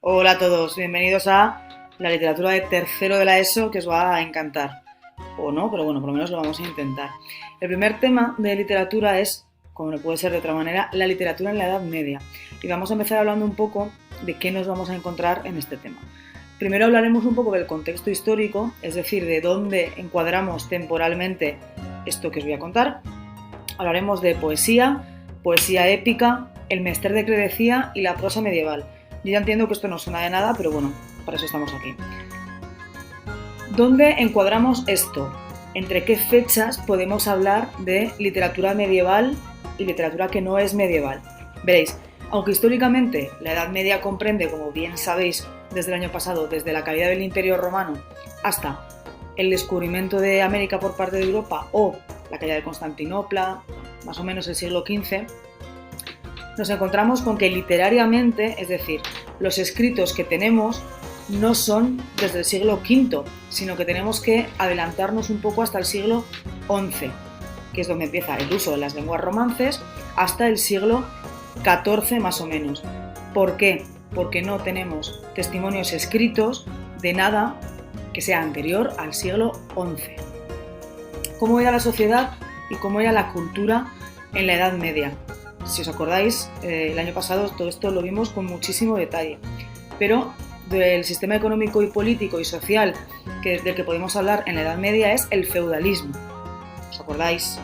Hola a todos, bienvenidos a la literatura de tercero de la ESO, que os va a encantar. O no, pero bueno, por lo menos lo vamos a intentar. El primer tema de literatura es, como no puede ser de otra manera, la literatura en la Edad Media. Y vamos a empezar hablando un poco de qué nos vamos a encontrar en este tema. Primero hablaremos un poco del contexto histórico, es decir, de dónde encuadramos temporalmente esto que os voy a contar. Hablaremos de poesía, poesía épica, el mester de credecía y la prosa medieval. Yo ya entiendo que esto no suena de nada, pero bueno, para eso estamos aquí. ¿Dónde encuadramos esto? ¿Entre qué fechas podemos hablar de literatura medieval y literatura que no es medieval? Veréis, aunque históricamente la Edad Media comprende, como bien sabéis desde el año pasado, desde la caída del Imperio Romano hasta el descubrimiento de América por parte de Europa o la caída de Constantinopla, más o menos el siglo XV, nos encontramos con que literariamente, es decir, los escritos que tenemos no son desde el siglo V, sino que tenemos que adelantarnos un poco hasta el siglo XI, que es donde empieza el uso de las lenguas romances, hasta el siglo XIV más o menos. ¿Por qué? Porque no tenemos testimonios escritos de nada que sea anterior al siglo XI. ¿Cómo era la sociedad y cómo era la cultura en la Edad Media? Si os acordáis, el año pasado todo esto lo vimos con muchísimo detalle, pero del sistema económico y político y social del que podemos hablar en la Edad Media es el feudalismo. ¿Os acordáis?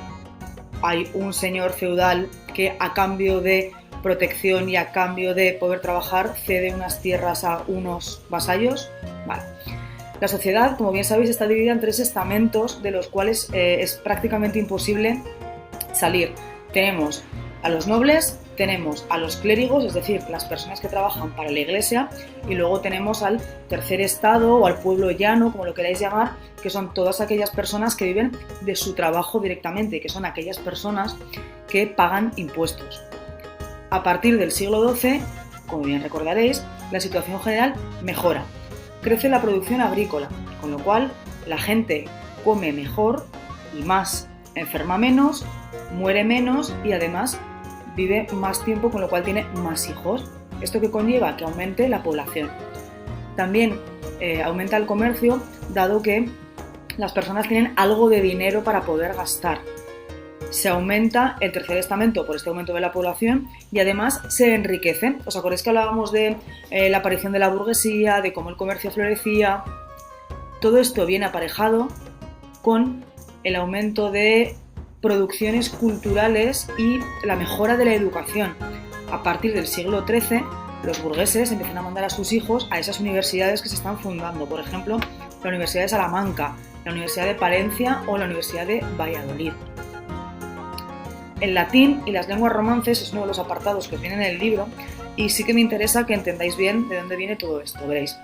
Hay un señor feudal que a cambio de protección y a cambio de poder trabajar cede unas tierras a unos vasallos. Vale. La sociedad, como bien sabéis, está dividida en 3 estamentos de los cuales es prácticamente imposible salir. Tenemos a los nobles, tenemos a los clérigos, es decir, las personas que trabajan para la iglesia, y luego tenemos al tercer estado o al pueblo llano, como lo queráis llamar, que son todas aquellas personas que viven de su trabajo directamente, que son aquellas personas que pagan impuestos. A partir del siglo XII, como bien recordaréis, la situación general mejora. Crece la producción agrícola, con lo cual la gente come mejor y más, enferma menos, muere menos y además vive más tiempo, con lo cual tiene más hijos. Esto que conlleva que aumente la población. También aumenta el comercio, dado que las personas tienen algo de dinero para poder gastar. Se aumenta el tercer estamento por este aumento de la población y además se enriquece. ¿Os acordáis que hablábamos de la aparición de la burguesía, de cómo el comercio florecía? Todo esto viene aparejado con el aumento de producciones culturales y la mejora de la educación. A partir del siglo XIII, los burgueses empiezan a mandar a sus hijos a esas universidades que se están fundando, por ejemplo, la Universidad de Salamanca, la Universidad de Palencia o la Universidad de Valladolid. El latín y las lenguas romances es uno de los apartados que viene en el libro y sí que me interesa que entendáis bien de dónde viene todo esto, veréis.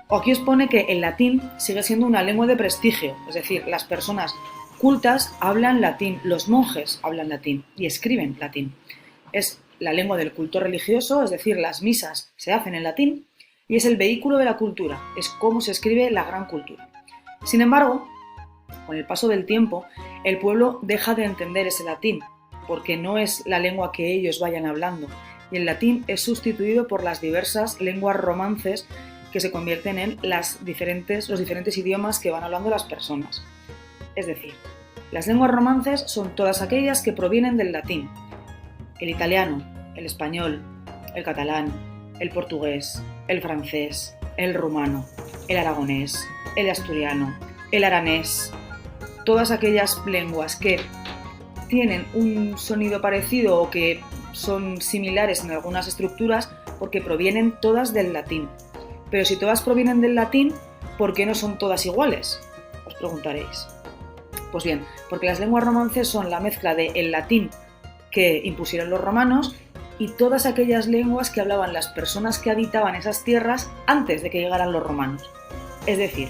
Aquí os pone que el latín sigue siendo una lengua de prestigio, es decir, las personas cultas hablan latín, los monjes hablan latín y escriben latín. Es la lengua del culto religioso, es decir, las misas se hacen en latín y es el vehículo de la cultura, es cómo se escribe la gran cultura. Sin embargo, con el paso del tiempo, el pueblo deja de entender ese latín porque no es la lengua que ellos vayan hablando y el latín es sustituido por las diversas lenguas romances que se convierten en los diferentes idiomas que van hablando las personas. Es decir, las lenguas romances son todas aquellas que provienen del latín. El italiano, el español, el catalán, el portugués, el francés, el rumano, el aragonés, el asturiano, el aranés. Todas aquellas lenguas que tienen un sonido parecido o que son similares en algunas estructuras porque provienen todas del latín. Pero si todas provienen del latín, ¿por qué no son todas iguales? Os preguntaréis. Pues bien, porque las lenguas romances son la mezcla del latín que impusieron los romanos y todas aquellas lenguas que hablaban las personas que habitaban esas tierras antes de que llegaran los romanos. Es decir,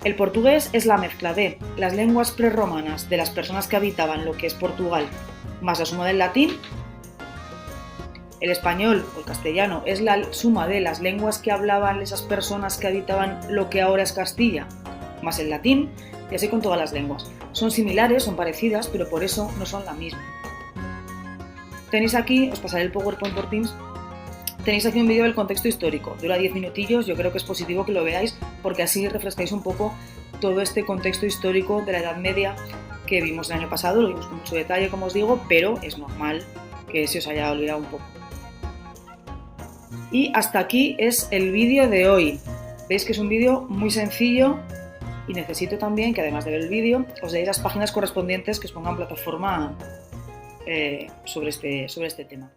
el portugués es la mezcla de las lenguas prerromanas de las personas que habitaban lo que es Portugal, más la suma del latín. El español o el castellano es la suma de las lenguas que hablaban esas personas que habitaban lo que ahora es Castilla, más el latín, y así con todas las lenguas. Son similares, son parecidas, pero por eso no son la misma. Tenéis aquí, os pasaré el PowerPoint por Teams, tenéis aquí un vídeo del contexto histórico, dura 10 minutillos, yo creo que es positivo que lo veáis porque así refrescáis un poco todo este contexto histórico de la Edad Media que vimos el año pasado, lo vimos con mucho detalle, como os digo, pero es normal que se os haya olvidado un poco. Y hasta aquí es el vídeo de hoy. Veis que es un vídeo muy sencillo y necesito también que, además de ver el vídeo, os deis las páginas correspondientes que os pongan plataforma sobre este tema.